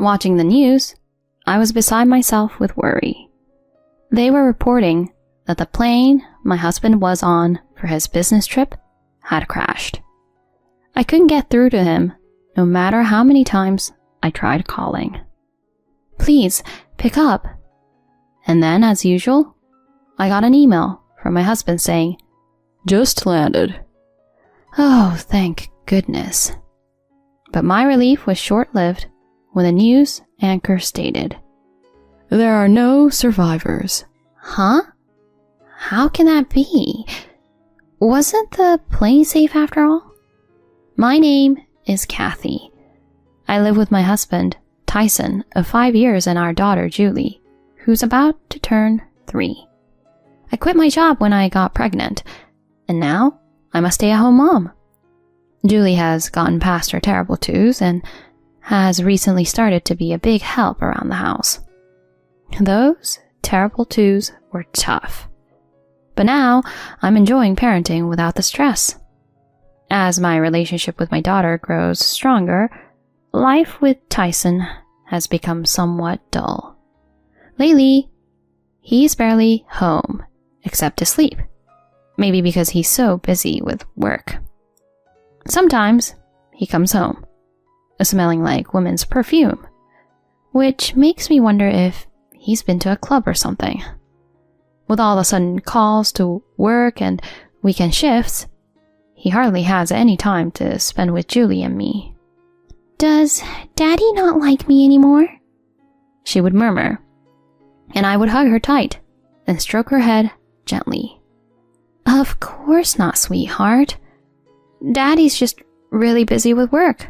Watching the news, I was beside myself with worry. They were reporting that the plane my husband was on for his business trip had crashed. I couldn't get through to him, no matter how many times I tried calling. Please, pick up. And then, as usual, I got an email from my husband saying, "Just landed." Oh, thank goodness. But my relief was short-lived when the news anchor stated, "There are no survivors." Huh? How can that be? Wasn't the plane safe after all? My name is Kathy. I live with my husband, Tyson, of 5 years, and our daughter, Julie, who's about to turn 3. I quit my job when I got pregnant, and now I'm a stay-at-home mom. Julie has gotten past her terrible twos and has recently started to be a big help around the house. Those terrible twos were tough. But now I'm enjoying parenting without the stress. As my relationship with my daughter grows stronger, life with Tyson has become somewhat dull. Lately, he's barely home, except to sleep. Maybe because he's so busy with work. Sometimes he comes home, smelling like women's perfume, which makes me wonder if he's been to a club or something. With all the sudden calls to work and weekend shifts, he hardly has any time to spend with Julie and me. "Does Daddy not like me anymore?" she would murmur, and I would hug her tight and stroke her head gently. "Of course not, sweetheart. Daddy's just really busy with work.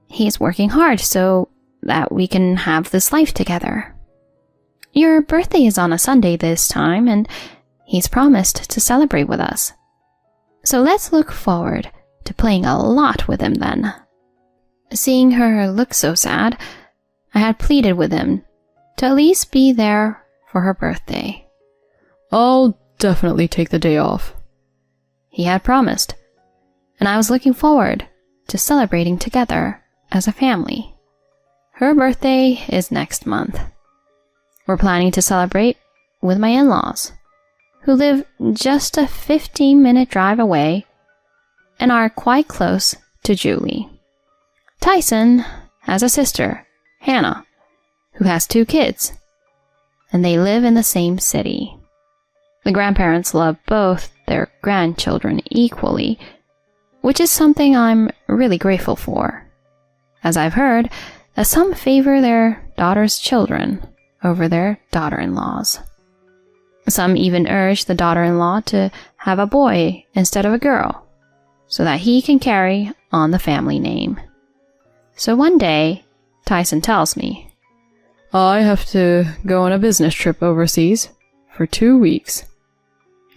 He's working hard so that we can have this life together. Your birthday is on a Sunday this time, and he's promised to celebrate with us. So let's look forward to playing a lot with him then." Seeing her look so sad, I had pleaded with him to at least be there for her birthday. "I'll definitely take the day off," he had promised, and I was looking forward to celebrating together as a family. Her birthday is next month. We're planning to celebrate with my in-laws, who live just a 15-minute drive away and are quite close to Julie. Tyson has a sister, Hannah, who has 2 kids, and they live in the same city. The grandparents love both their grandchildren equally, which is something I'm really grateful for, as I've heard that some favor their daughter's children over their daughter-in-laws. Some even urge the daughter-in-law to have a boy instead of a girl, so that he can carry on the family name. So one day, Tyson tells me, "I have to go on a business trip overseas for 2 weeks,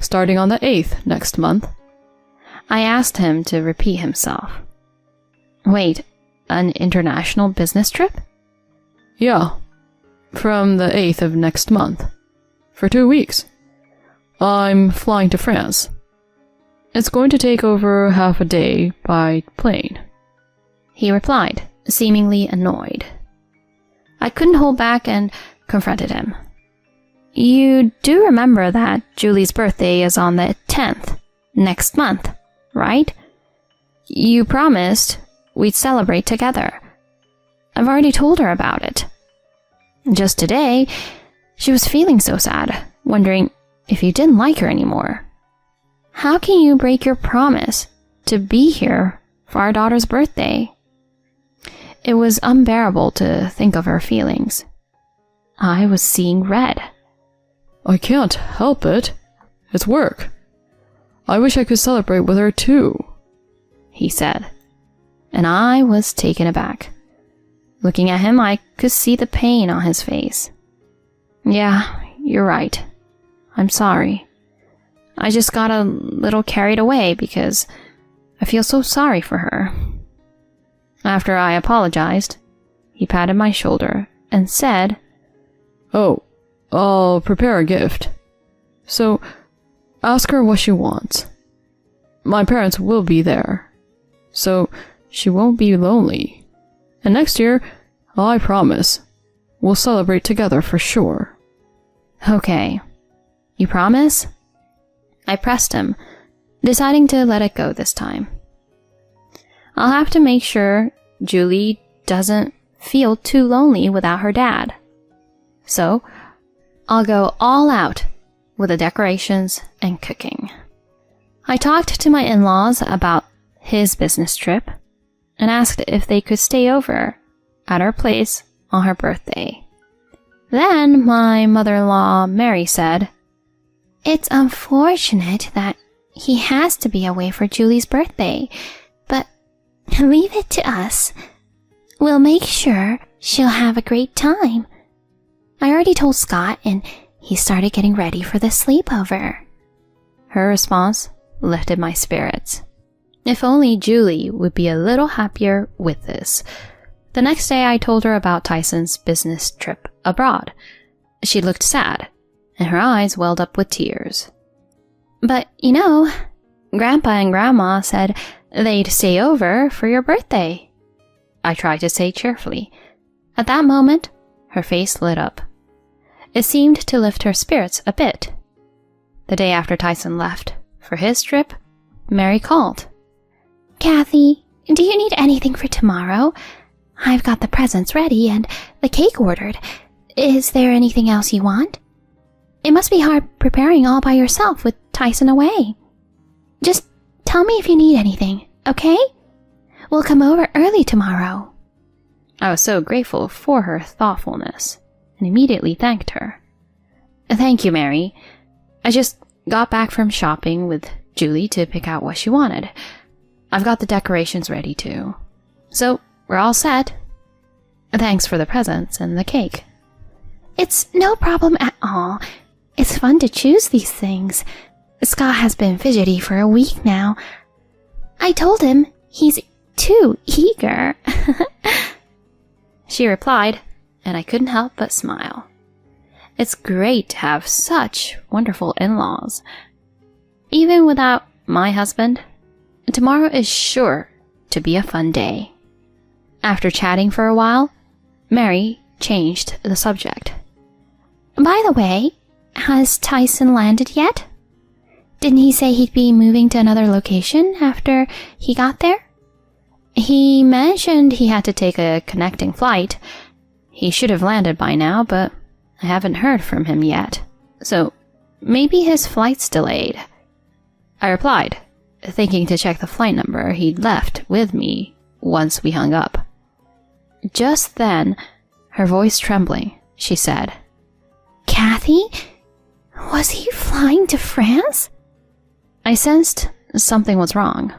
starting on the 8th next month." I asked him to repeat himself. "Wait, an international business trip?" "Yeah, from the 8th of next month, for 2 weeks. I'm flying to France. It's going to take over half a day by plane," he replied, seemingly annoyed. I couldn't hold back and confronted him. "You do remember that Julie's birthday is on the 10th, next month, right? You promised we'd celebrate together. I've already told her about it. Just today, she was feeling so sad, wondering if you didn't like her anymore. How can you break your promise to be here for our daughter's birthday?" It was unbearable to think of her feelings. I was seeing red. "I can't help it. It's work. I wish I could celebrate with her too," he said, and I was taken aback. Looking at him, I could see the pain on his face. "Yeah, you're right. I'm sorry. I just got a little carried away because I feel so sorry for her." After I apologized, he patted my shoulder and said, "Oh, I'll prepare a gift. So ask her what she wants. My parents will be there, so she won't be lonely. And next year, I promise. We'll celebrate together for sure. Okay. You promise? I pressed him, deciding to let it go this time. I'll have to make sure Julie doesn't feel too lonely without her dad. So, I'll go all out with the decorations and cooking. I talked to my in-laws about his business trip and asked if they could stay over at our place on her birthday. Then my mother-in-law, Mary, said, "It's unfortunate that he has to be away for Julie's birthday, but leave it to us. We'll make sure she'll have a great time. I already told Scott and he started getting ready for the sleepover." Her response lifted my spirits. If only Julie would be a little happier with this. The next day I told her about Tyson's business trip abroad. She looked sad, and her eyes welled up with tears. "But, you know, Grandpa and Grandma said they'd stay over for your birthday," I tried to say cheerfully. At that moment, her face lit up. It seemed to lift her spirits a bit. The day after Tyson left for his trip, Mary called. "Kathy, do you need anything for tomorrow? I've got the presents ready and the cake ordered. Is there anything else you want? It must be hard preparing all by yourself with Tyson away. Just tell me if you need anything, okay? We'll come over early tomorrow." I was so grateful for her thoughtfulness and immediately thanked her. "Thank you, Mary. I just got back from shopping with Julie to pick out what she wanted. I've got the decorations ready too. So we're all set. Thanks for the presents and the cake." "It's no problem at all. It's fun to choose these things. Scott has been fidgety for a week now. I told him he's too eager." She replied, and I couldn't help but smile. It's great to have such wonderful in-laws. Even without my husband, tomorrow is sure to be a fun day. After chatting for a while, Mary changed the subject. "By the way, has Tyson landed yet? Didn't he say he'd be moving to another location after he got there? He mentioned he had to take a connecting flight. He should have landed by now, but I haven't heard from him yet. So maybe his flight's delayed." I replied, thinking to check the flight number he'd left with me once we hung up. Just then, her voice trembling, she said, "Kathy, was he flying to France?" I sensed something was wrong.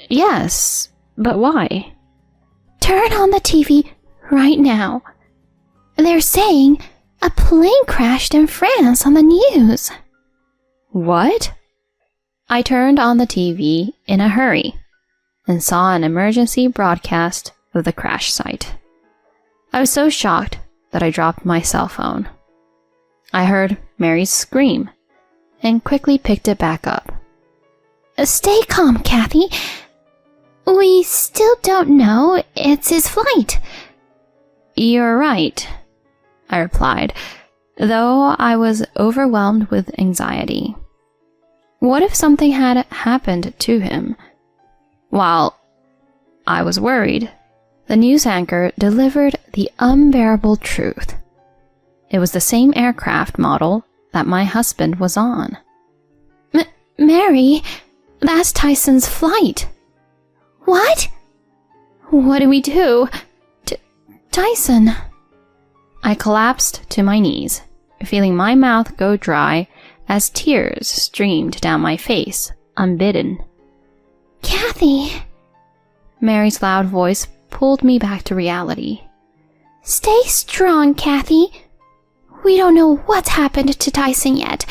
"Yes, but why?" "Turn on the TV right now. They're saying a plane crashed in France on the news." "What?" I turned on the TV in a hurry and saw an emergency broadcast of the crash site. I was so shocked that I dropped my cell phone. I heard Mary's scream and quickly picked it back up. "Stay calm, Kathy. We still don't know it's his flight." "You're right," I replied, though I was overwhelmed with anxiety. What if something had happened to him? While I was worried, the news anchor delivered the unbearable truth. It was the same aircraft model that my husband was on. Mary, that's Tyson's flight." "What? What do we do? Tyson." I collapsed to my knees, feeling my mouth go dry as tears streamed down my face, unbidden. "Kathy." Mary's loud voice pulled me back to reality. "Stay strong, Kathy. We don't know what's happened to Tyson yet.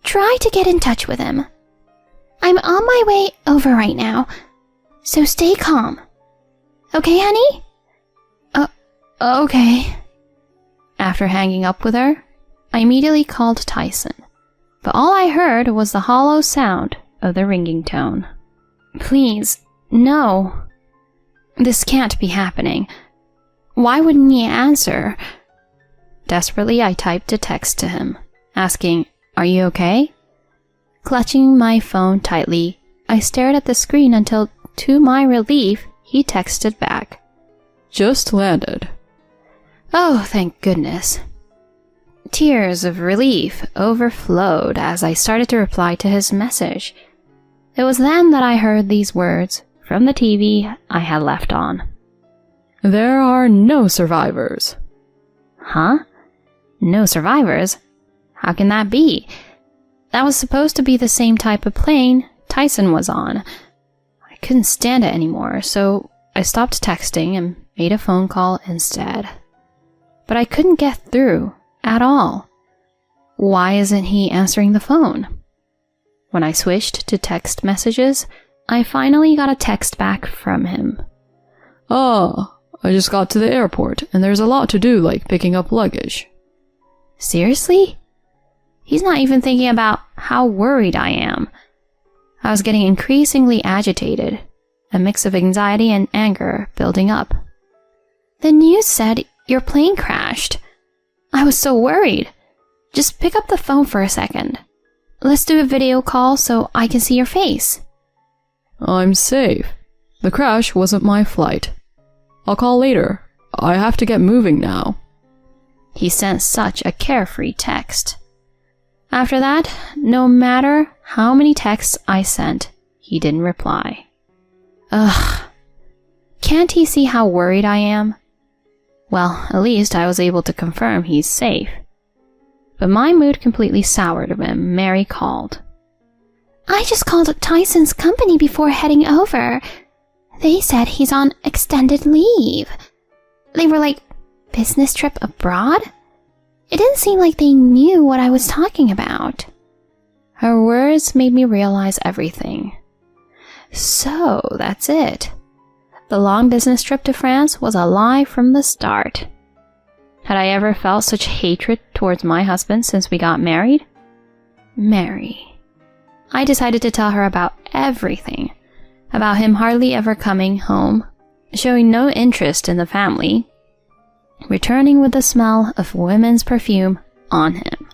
Try to get in touch with him. I'm on my way over right now, so stay calm. Okay, honey?" Okay." After hanging up with her, I immediately called Tyson, but all I heard was the hollow sound of the ringing tone. "Please, no. This can't be happening. Why wouldn't he answer? Desperately, I typed a text to him, asking, "Are you okay?" Clutching my phone tightly, I stared at the screen until, to my relief, he texted back. "Just landed." Oh, thank goodness. Tears of relief overflowed as I started to reply to his message. It was then that I heard these words from the TV I had left on. "There are no survivors." Huh? No survivors? How can that be? That was supposed to be the same type of plane Tyson was on. I couldn't stand it anymore, so I stopped texting and made a phone call instead. But I couldn't get through at all. Why isn't he answering the phone? When I switched to text messages, I finally got a text back from him. "Oh, I just got to the airport, and there's a lot to do, like picking up luggage." Seriously? He's not even thinking about how worried I am. I was getting increasingly agitated, a mix of anxiety and anger building up. The news said your plane crashed. I was so worried. Just pick up the phone for a second. Let's do a video call so I can see your face. "I'm safe. The crash wasn't my flight. I'll call later. I have to get moving now." He sent such a carefree text. After that, no matter how many texts I sent, he didn't reply. Ugh. Can't he see how worried I am? Well, at least I was able to confirm he's safe. But my mood completely soured when Mary called. I just called Tyson's company before heading over. They said he's on extended leave. They were like, business trip abroad? It didn't seem like they knew what I was talking about. Her words made me realize everything. So, that's it. The long business trip to France was a lie from the start. Had I ever felt such hatred towards my husband since we got married? Mary. I decided to tell her about everything. About him hardly ever coming home, showing no interest in the family, returning with the smell of women's perfume on him.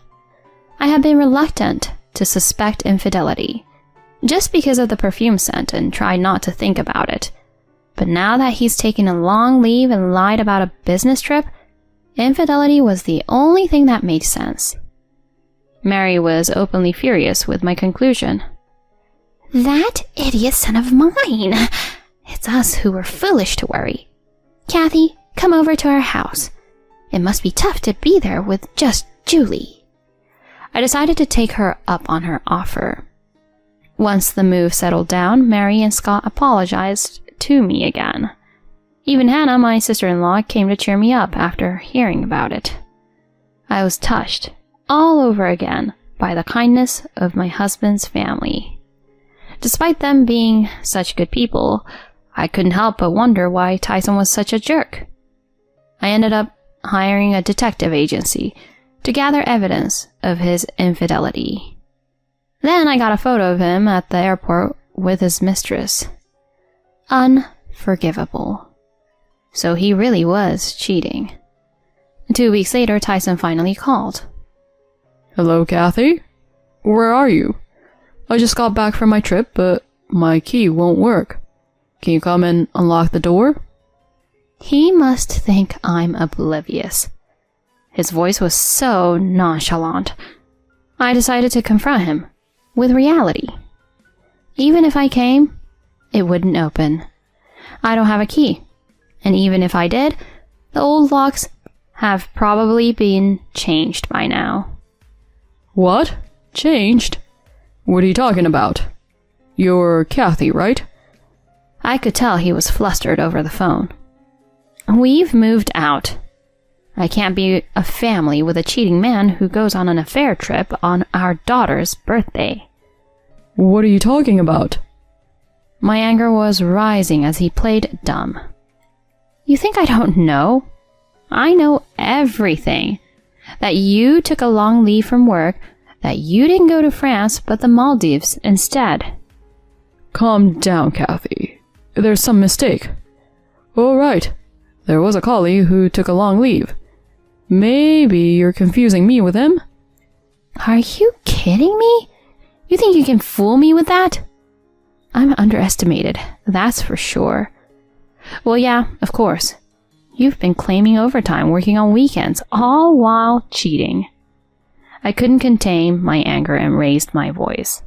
I had been reluctant to suspect infidelity, just because of the perfume scent, and tried not to think about it. But now that he's taken a long leave and lied about a business trip, infidelity was the only thing that made sense. Mary was openly furious with my conclusion. That idiot son of mine! It's us who were foolish to worry. Kathy, come over to our house. It must be tough to be there with just Julie. I decided to take her up on her offer. Once the move settled down, Mary and Scott apologized to me again. Even Hannah, my sister-in-law, came to cheer me up after hearing about it. I was touched all over again by the kindness of my husband's family. Despite them being such good people, I couldn't help but wonder why Tyson was such a jerk. I ended up hiring a detective agency to gather evidence of his infidelity. Then I got a photo of him at the airport with his mistress. Unforgivable. So he really was cheating. 2 weeks later, Tyson finally called. "Hello, Kathy? Where are you? I just got back from my trip, but my key won't work. Can you come and unlock the door?" He must think I'm oblivious. His voice was so nonchalant. I decided to confront him with reality. Even if I came, it wouldn't open. I don't have a key. And even if I did, the old locks have probably been changed by now. "What? Changed? What are you talking about? You're Kathy, right?" I could tell he was flustered over the phone. We've moved out. I can't be a family with a cheating man who goes on an affair trip on our daughter's birthday. "What are you talking about?" My anger was rising as he played dumb. You think I don't know? I know everything. That you took a long leave from work, that you didn't go to France but the Maldives instead. "Calm down, Kathy. There's some mistake." "All right. There was a colleague who took a long leave. Maybe you're confusing me with him? Are you kidding me? You think you can fool me with that? I'm underestimated, that's for sure. Well, yeah, of course. You've been claiming overtime, working on weekends, all while cheating. I couldn't contain my anger and raised my voice.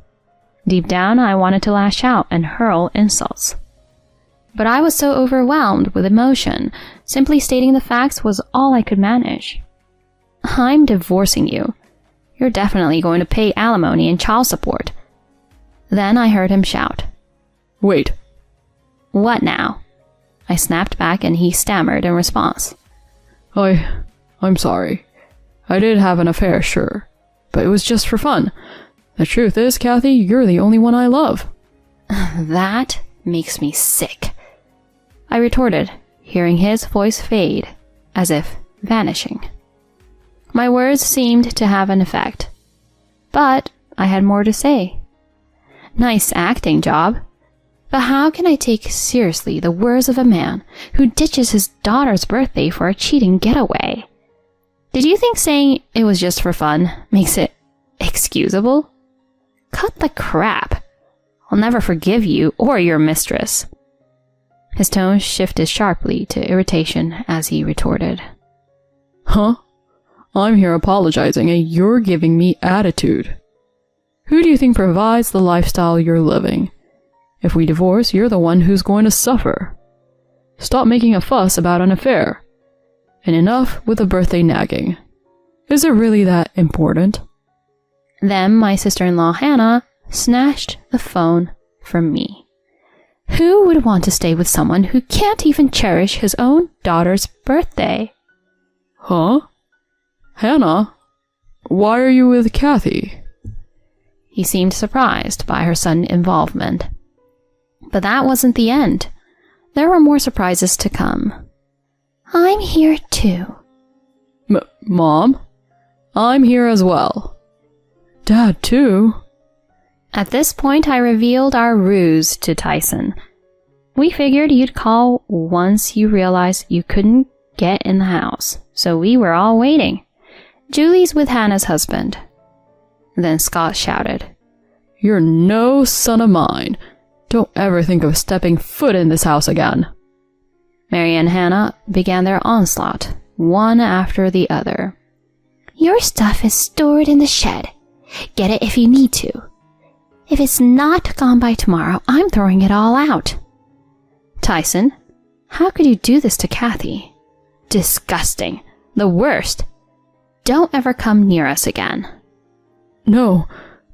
Deep down, I wanted to lash out and hurl insults. But I was so overwhelmed with emotion, simply stating the facts was all I could manage. I'm divorcing you. You're definitely going to pay alimony and child support. Then I heard him shout. Wait. What now? I snapped back and he stammered in response. I'm sorry. I did have an affair, sure. But it was just for fun. The truth is, Kathy, you're the only one I love. That makes me sick. I retorted, hearing his voice fade, as if vanishing. My words seemed to have an effect. But I had more to say. Nice acting job. But how can I take seriously the words of a man who ditches his daughter's birthday for a cheating getaway? Did you think saying it was just for fun makes it excusable? Cut the crap. I'll never forgive you or your mistress. His tone shifted sharply to irritation as he retorted. Huh? I'm here apologizing and you're giving me attitude. Who do you think provides the lifestyle you're living? If we divorce, you're the one who's going to suffer. Stop making a fuss about an affair. And enough with the birthday nagging. Is it really that important? Then my sister-in-law Hannah snatched the phone from me. Who would want to stay with someone who can't even cherish his own daughter's birthday? Huh? Hannah? Why are you with Kathy? He seemed surprised by her sudden involvement. But that wasn't the end. There were more surprises to come. I'm here too. Mom? I'm here as well. Dad too? At this point, I revealed our ruse to Tyson. We figured you'd call once you realized you couldn't get in the house, so we were all waiting. Julie's with Hannah's husband. Then Scott shouted, You're no son of mine. Don't ever think of stepping foot in this house again. Mary and Hannah began their onslaught, one after the other. Your stuff is stored in the shed. Get it if you need to. If it's not gone by tomorrow, I'm throwing it all out. Tyson, how could you do this to Kathy? Disgusting. The worst. Don't ever come near us again. No,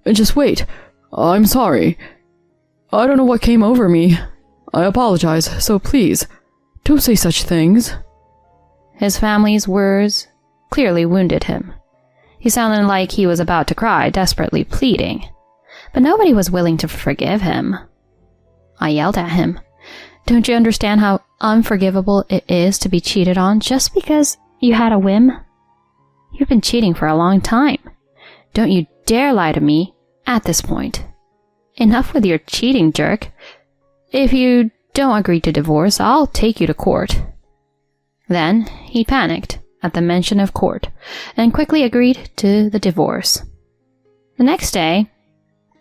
just wait. I'm sorry. I don't know what came over me. I apologize, so please, don't say such things. His family's words clearly wounded him. He sounded like he was about to cry, desperately pleading. But nobody was willing to forgive him. I yelled at him. Don't you understand how unforgivable it is to be cheated on just because you had a whim? You've been cheating for a long time. Don't you dare lie to me at this point. Enough with your cheating, jerk. If you don't agree to divorce, I'll take you to court. Then he panicked at the mention of court and quickly agreed to the divorce. The next day,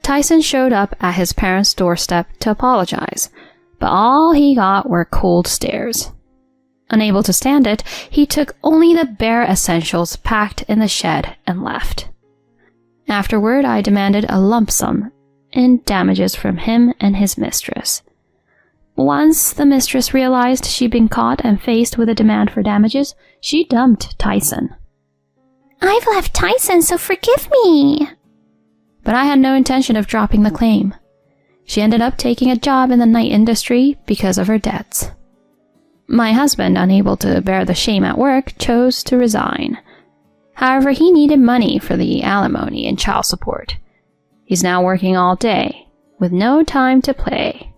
Tyson showed up at his parents' doorstep to apologize, but all he got were cold stares. Unable to stand it, he took only the bare essentials packed in the shed and left. Afterward, I demanded a lump sum in damages from him and his mistress. Once the mistress realized she'd been caught and faced with a demand for damages, she dumped Tyson. I've left Tyson, so forgive me. But I had no intention of dropping the claim. She ended up taking a job in the night industry because of her debts. My husband, unable to bear the shame at work, chose to resign. However, he needed money for the alimony and child support. He's now working all day, with no time to play.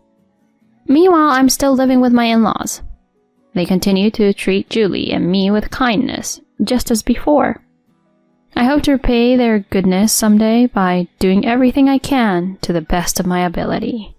Meanwhile, I'm still living with my in-laws. They continue to treat Julie and me with kindness, just as before. I hope to repay their goodness someday by doing everything I can to the best of my ability.